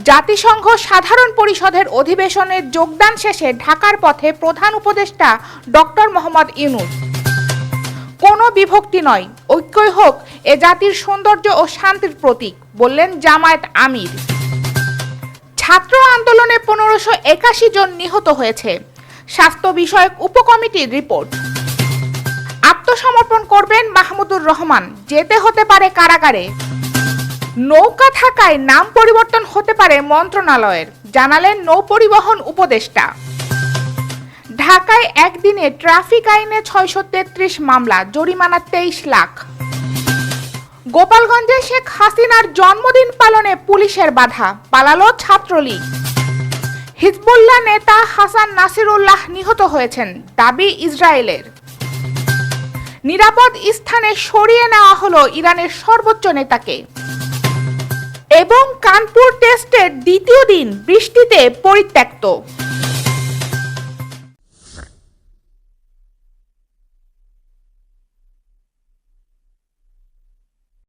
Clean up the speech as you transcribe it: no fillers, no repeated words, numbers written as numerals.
জাতিসংঘ সাধারণ পরিষদের অধিবেশনে যোগদান শেষে ঢাকার পথে প্রধান উপদেষ্টা ডক্টর মোহাম্মদ ইউনূস। কোনো বিভক্তি নয়, ঐক্যই হোক এ জাতির সৌন্দর্য ও শান্তির প্রতীক, বললেন জামায়াত আমির। ছাত্র আন্দোলনে 1581 জন নিহত হয়েছে, স্বাস্থ্য বিষয়ক উপকমিটির রিপোর্ট। আত্মসমর্পণ করবেন মাহমুদুর রহমান, যেতে হতে পারে কারাগারে। নৌকা থাকায় নাম পরিবর্তন হতে পারে মন্ত্রণালয়ের, জানালেন নৌপরিবহন উপদেষ্টা। ঢাকায় একদিনে ট্রাফিক আইনে 633 মামলা, জরিমানা 23 লাখ। গোপালগঞ্জে শেখ হাসিনার জন্মদিন পালনে পুলিশের বাধা, পালালো ছাত্রলীগ। হিজবুল্লাহ নেতা হাসান নাসিরুল্লাহ নিহত হয়েছেন, দাবি ইসরায়েলের। নিরাপদ স্থানে সরিয়ে নেওয়া হলো ইরানের সর্বোচ্চ নেতাকে। এবং কানপুর টেস্টের দ্বিতীয় দিন বৃষ্টিতে পরিত্যক্ত।